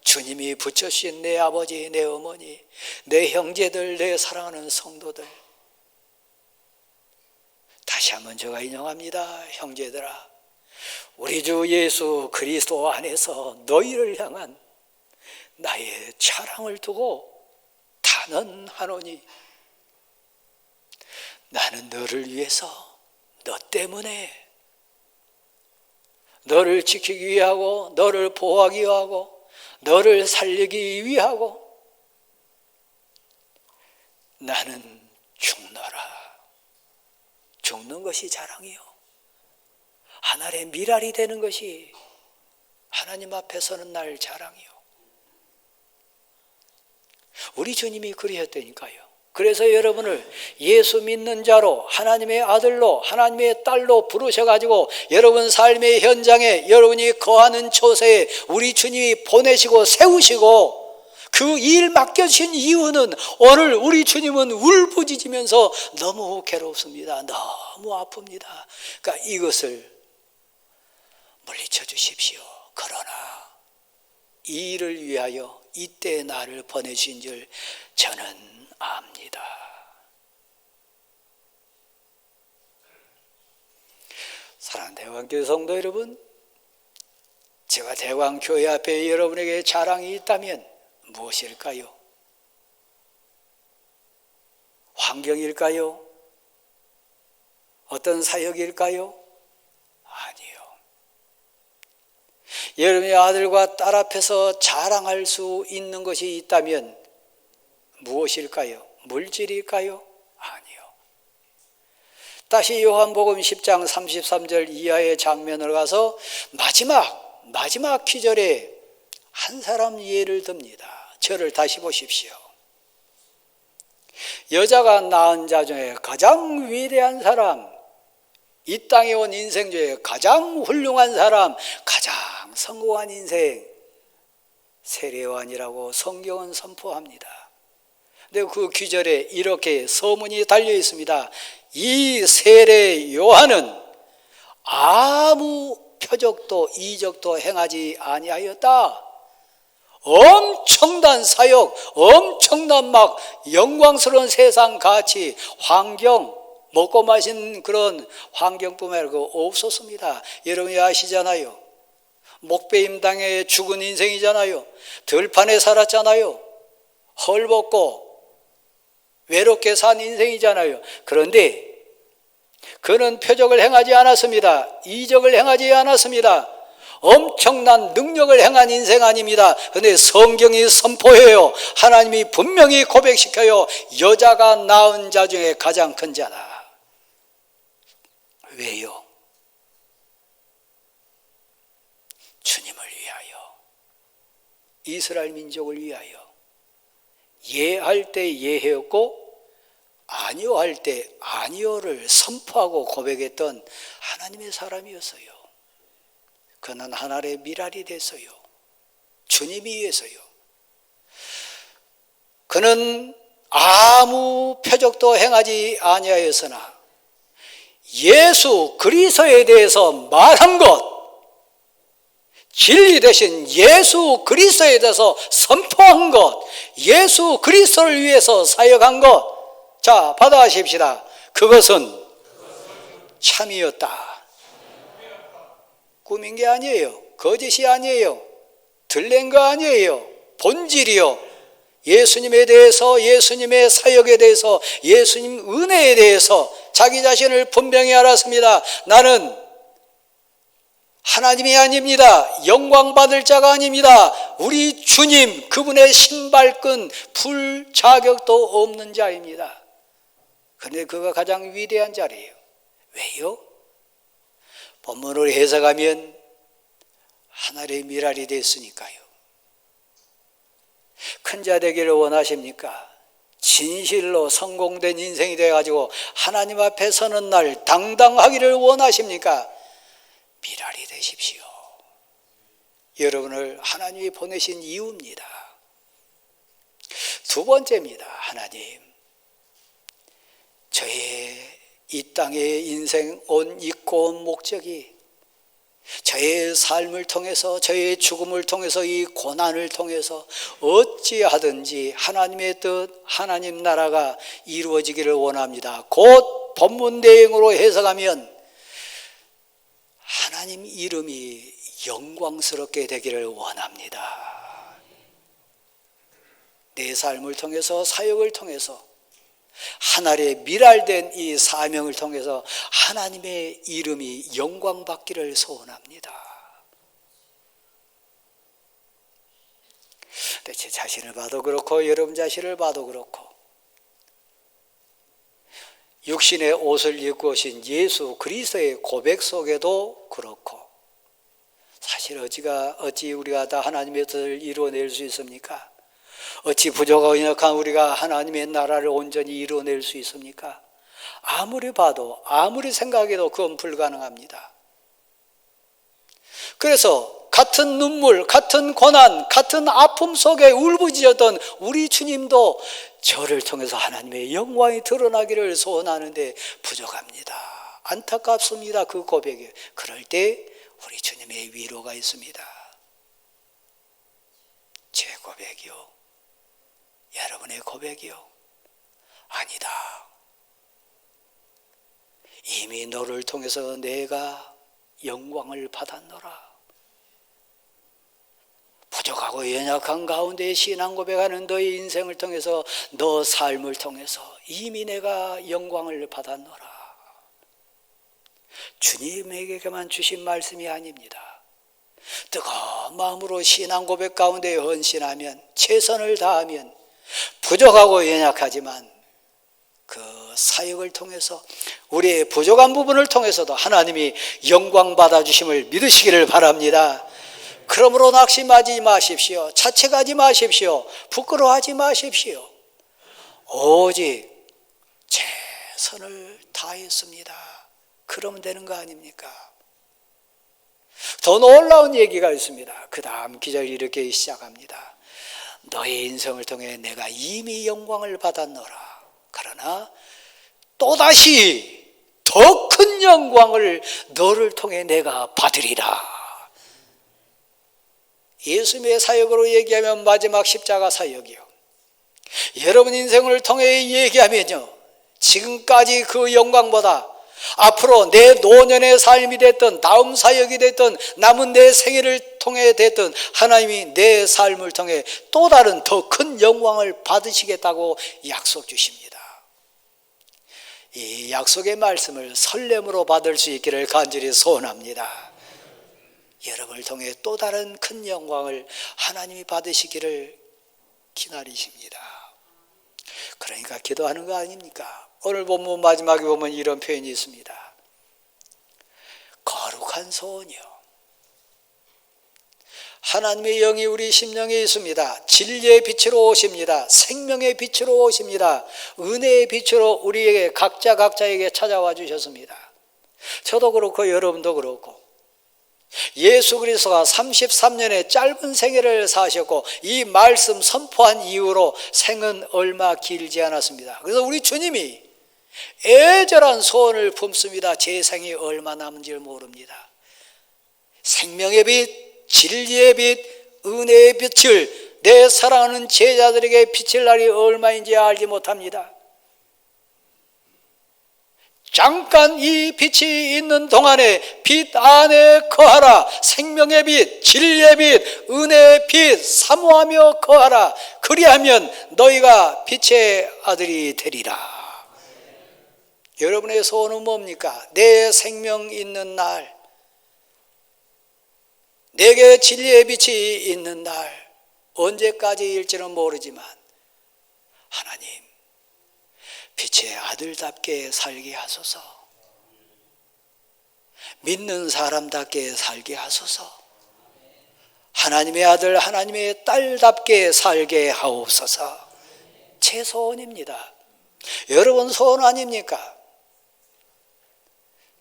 주님이 붙여주신 내 아버지, 내 어머니, 내 형제들, 내 사랑하는 성도들, 다시 한번 제가 인용합니다. 형제들아, 우리 주 예수 그리스도 안에서 너희를 향한 나의 자랑을 두고 단언하노니, 나는 너를 위해서, 너 때문에, 너를 지키기 위하고, 너를 보호하기 위하고, 너를 살리기 위하고 나는 죽노라. 죽는 것이 자랑이요, 하늘의 미랄이 되는 것이 하나님 앞에서는 날 자랑이요. 우리 주님이 그러셨다니까요. 그래서 여러분을 예수 믿는 자로, 하나님의 아들로, 하나님의 딸로 부르셔가지고 여러분 삶의 현장에, 여러분이 거하는 처소에 우리 주님이 보내시고 세우시고, 그 일 맡겨주신 이유는 오늘 우리 주님은 울부짖으면서 너무 괴롭습니다. 너무 아픕니다. 그러니까 이것을 물리쳐 주십시오. 그러나 이 일을 위하여 이때 나를 보내신 줄 저는 압니다. 사랑하는 대광교회 성도 여러분, 제가 대광교회 앞에 여러분에게 자랑이 있다면 무엇일까요? 환경일까요? 어떤 사역일까요? 아니요. 여러분의 아들과 딸 앞에서 자랑할 수 있는 것이 있다면 무엇일까요? 물질일까요? 아니요. 다시 요한복음 10장 33절 이하의 장면을 가서 마지막 기절에 한 사람 예를 듭니다. 저를 다시 보십시오. 여자가 낳은 자 중에 가장 위대한 사람, 이 땅에 온 인생 중에 가장 훌륭한 사람, 가장 성공한 인생, 세례요한이라고 성경은 선포합니다. 근데 그 귀절에 이렇게 서문이 달려 있습니다. 이 세례 요한은 아무 표적도 이적도 행하지 아니하였다. 엄청난 사역, 엄청난 막 영광스러운 세상 가치, 환경, 먹고 마신 그런 환경뿐만 아니라 없었습니다. 여러분이 아시잖아요. 목배임 당해 죽은 인생이잖아요. 들판에 살았잖아요. 헐벗고 외롭게 산 인생이잖아요. 그런데 그는 표적을 행하지 않았습니다. 이적을 행하지 않았습니다. 엄청난 능력을 행한 인생 아닙니다. 그런데 성경이 선포해요. 하나님이 분명히 고백시켜요. 여자가 낳은 자 중에 가장 큰 자다. 왜요? 주님을 위하여, 이스라엘 민족을 위하여. 예할 때 예했고 아니요 할 때 아니요를 선포하고 고백했던 하나님의 사람이었어요. 그는 하늘의 미랄이 됐어요. 주님이 위해서요. 그는 아무 표적도 행하지 아니하였으나 예수 그리스도에 대해서 말한 것, 진리 대신 예수 그리스도에 대해서 선포한 것, 예수 그리스도를 위해서 사역한 것, 자 받아가십시다. 그것은 참이었다. 꿈인 게 아니에요. 거짓이 아니에요. 들린 거 아니에요. 본질이요. 예수님에 대해서, 예수님의 사역에 대해서, 예수님 은혜에 대해서 자기 자신을 분명히 알았습니다. 나는 하나님이 아닙니다. 영광 받을 자가 아닙니다. 우리 주님, 그분의 신발끈 풀 자격도 없는 자입니다. 그런데 그가 가장 위대한 자리예요. 왜요? 본문을 해석하면 하늘의 미랄이 됐으니까요. 큰 자 되기를 원하십니까? 진실로 성공된 인생이 되어가지고 하나님 앞에 서는 날 당당하기를 원하십니까? 미랄이 되십시오. 여러분을 하나님이 보내신 이유입니다. 두 번째입니다. 하나님, 저의 이 땅의 인생 온 있고 온 목적이 저의 삶을 통해서, 저의 죽음을 통해서, 이 고난을 통해서 어찌하든지 하나님의 뜻, 하나님 나라가 이루어지기를 원합니다. 곧 본문 내용으로 해석하면 하나님 이름이 영광스럽게 되기를 원합니다. 내 삶을 통해서, 사역을 통해서, 하늘에 미랄된 이 사명을 통해서 하나님의 이름이 영광받기를 소원합니다. 제 자신을 봐도 그렇고 여러분 자신을 봐도 그렇고 육신의 옷을 입고 오신 예수 그리스도의 고백 속에도 그렇고 사실 어찌 우리가 다 하나님의 뜻을 이루어낼 수 있습니까? 어찌 부족하고 연약한 우리가 하나님의 나라를 온전히 이루어낼 수 있습니까? 아무리 봐도 아무리 생각해도 그건 불가능합니다. 그래서 같은 눈물, 같은 고난, 같은 아픔 속에 울부짖었던 우리 주님도 저를 통해서 하나님의 영광이 드러나기를 소원하는데 부족합니다. 안타깝습니다. 그 고백이. 그럴 때 우리 주님의 위로가 있습니다. 제 고백이요, 여러분의 고백이요, 아니다. 이미 너를 통해서 내가 영광을 받았노라. 부족하고 연약한 가운데 신앙 고백하는 너의 인생을 통해서, 너 삶을 통해서 이미 내가 영광을 받았노라. 주님에게만 주신 말씀이 아닙니다. 뜨거운 마음으로 신앙 고백 가운데 헌신하면, 최선을 다하면, 부족하고 연약하지만 그 사역을 통해서 우리의 부족한 부분을 통해서도 하나님이 영광 받아주심을 믿으시기를 바랍니다. 그러므로 낙심하지 마십시오. 자책하지 마십시오. 부끄러워하지 마십시오. 오직 최선을 다했습니다. 그러면 되는 거 아닙니까? 더 놀라운 얘기가 있습니다. 그 다음 기절 이렇게 시작합니다. 너의 인생을 통해 내가 이미 영광을 받았노라. 그러나 또다시 더 큰 영광을 너를 통해 내가 받으리라. 예수님의 사역으로 얘기하면 마지막 십자가 사역이요, 여러분 인생을 통해 얘기하면요, 지금까지 그 영광보다 앞으로 내 노년의 삶이 됐든 다음 사역이 됐든 남은 내 생애를 통해 됐든 하나님이 내 삶을 통해 또 다른 더 큰 영광을 받으시겠다고 약속 주십니다. 이 약속의 말씀을 설렘으로 받을 수 있기를 간절히 소원합니다. 여러분을 통해 또 다른 큰 영광을 하나님이 받으시기를 기다리십니다. 그러니까 기도하는 거 아닙니까? 오늘 본문 마지막에 보면 이런 표현이 있습니다. 거룩한 소원이요, 하나님의 영이 우리 심령에 있습니다. 진리의 빛으로 오십니다. 생명의 빛으로 오십니다. 은혜의 빛으로 우리에게 각자에게 찾아와 주셨습니다. 저도 그렇고 여러분도 그렇고 예수 그리스도가 33년의 짧은 생애를 사셨고 이 말씀 선포한 이후로 생은 얼마 길지 않았습니다. 그래서 우리 주님이 애절한 소원을 품습니다. 제 생이 얼마 남은지를 모릅니다. 생명의 빛, 진리의 빛, 은혜의 빛을 내 사랑하는 제자들에게 비칠 날이 얼마인지 알지 못합니다. 잠깐 이 빛이 있는 동안에 빛 안에 거하라. 생명의 빛, 진리의 빛, 은혜의 빛 사모하며 거하라. 그리하면 너희가 빛의 아들이 되리라. 여러분의 소원은 뭡니까? 내 생명 있는 날, 내게 진리의 빛이 있는 날, 언제까지일지는 모르지만 하나님, 빛의 아들답게 살게 하소서. 믿는 사람답게 살게 하소서. 하나님의 아들, 하나님의 딸답게 살게 하옵소서. 제 소원입니다. 여러분 소원 아닙니까?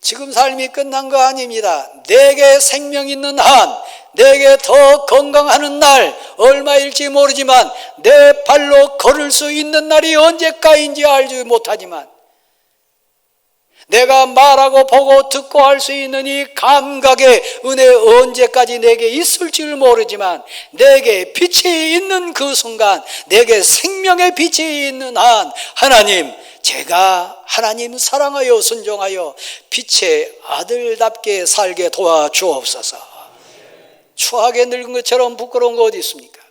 지금 삶이 끝난 거 아닙니다. 내게 생명 있는 한, 내게 더 건강하는 날, 얼마일지 모르지만 내 발로 걸을 수 있는 날이 언제까지인지 알지 못하지만 내가 말하고 보고 듣고 할 수 있는 이 감각의 은혜 언제까지 내게 있을지 모르지만 내게 빛이 있는 그 순간, 내게 생명의 빛이 있는 한, 하나님, 제가 하나님 사랑하여 순종하여 빛의 아들답게 살게 도와주옵소서. 추하게 늙은 것처럼 부끄러운 거 어디 있습니까?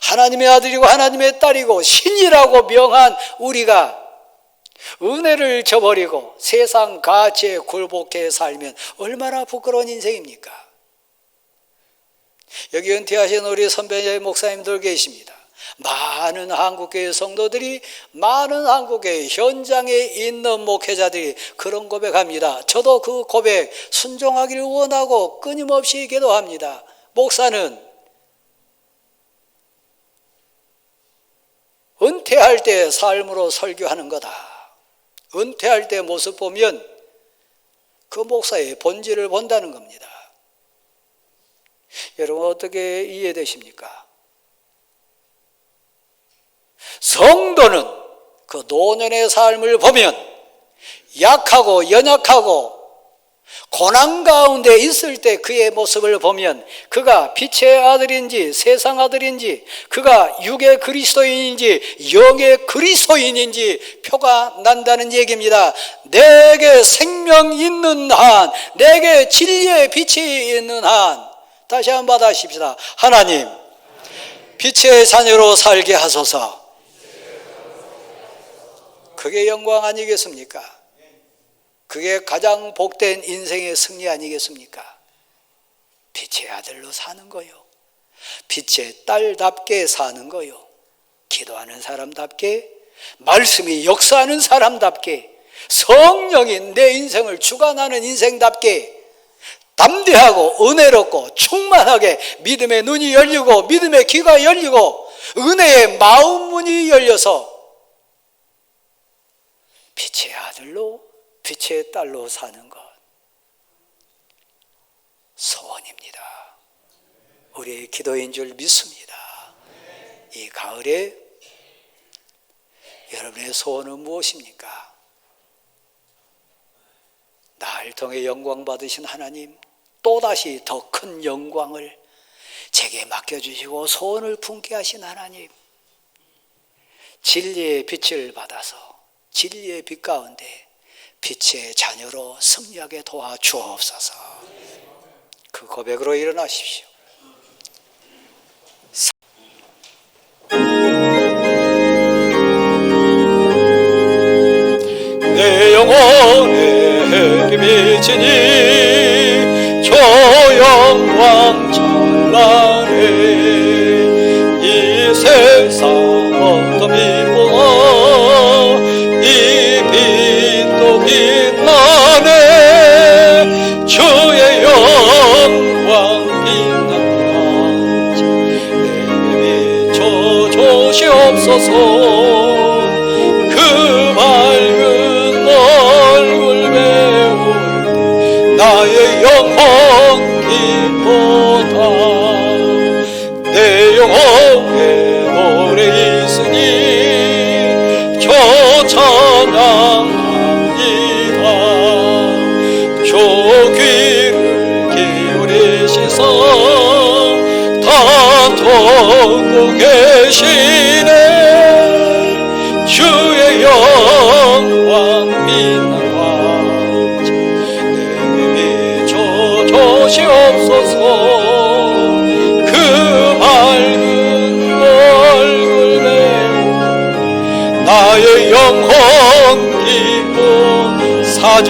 하나님의 아들이고 하나님의 딸이고 신이라고 명한 우리가 은혜를 저버리고 세상 가치에 굴복해 살면 얼마나 부끄러운 인생입니까? 여기 은퇴하신 우리 선배님 목사님들 계십니다. 많은 한국교회 성도들이, 많은 한국교회 현장에 있는 목회자들이 그런 고백합니다. 저도 그 고백 순종하기를 원하고 끊임없이 기도합니다. 목사는 은퇴할 때 삶으로 설교하는 거다. 은퇴할 때 모습 보면 그 목사의 본질을 본다는 겁니다. 여러분 어떻게 이해되십니까? 성도는 그 노년의 삶을 보면 약하고 연약하고 고난 가운데 있을 때 그의 모습을 보면 그가 빛의 아들인지 세상 아들인지, 그가 육의 그리스도인인지 영의 그리스도인인지 표가 난다는 얘기입니다. 내게 생명 있는 한, 내게 진리의 빛이 있는 한, 다시 한번 받아십시다. 하나님, 빛의 자녀로 살게 하소서. 그게 영광 아니겠습니까? 그게 가장 복된 인생의 승리 아니겠습니까? 빛의 아들로 사는 거요, 빛의 딸답게 사는 거요, 기도하는 사람답게, 말씀이 역사하는 사람답게, 성령이 내 인생을 주관하는 인생답게 담대하고 은혜롭고 충만하게 믿음의 눈이 열리고 믿음의 귀가 열리고 은혜의 마음 문이 열려서 빛의 아들로, 빛의 딸로 사는 것, 소원입니다. 우리의 기도인 줄 믿습니다. 이 가을에 여러분의 소원은 무엇입니까? 나를 통해 영광 받으신 하나님, 또다시 더 큰 영광을 제게 맡겨주시고 소원을 품게 하신 하나님, 진리의 빛을 받아서 진리의 빛 가운데 빛의 자녀로 승리하게 도와주옵소서. 그 고백으로 일어나십시오. 내 영혼에 비치니 저 영광 찬란해. 이 세상 어떤 빛보다 이 빛도 빛나네. 주의 영광 빛나네. 내게 비춰 주시옵소서. 그 밝은 얼굴 배울 나의 영혼 기쁘다. 내 영혼에 노래 있으니 저 찬양합니다. 저 귀를 기울이시사 다 듣고 계시네. 주의 영광 빛난 왕자 내게 비춰 주시옵소서. 그 밝은 얼굴 배우 나의 영혼 기쁨. 4절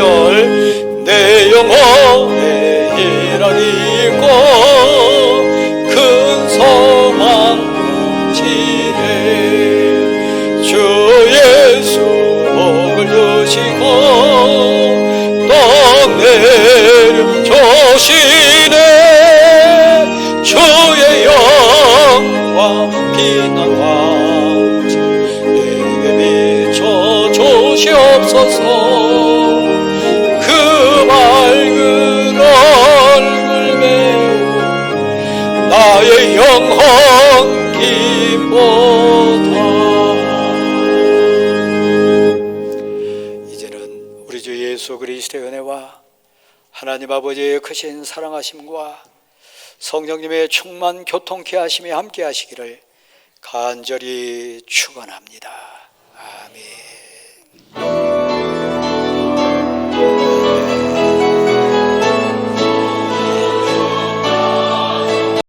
내 영혼에 희락이 있고 큰 소망 넘치네. 주 예수 복을 주시고 또 내려 주시네. 주의 영광 빛난 왕자 주시옵소서. 그 밝은 얼굴 메고 나의 영혼 기보다. 이제는 우리 주 예수 그리스도의 은혜와 하나님 아버지의 크신 사랑하심과 성령님의 충만 교통케 하심이 함께 하시기를 간절히 축원합니다. 아멘.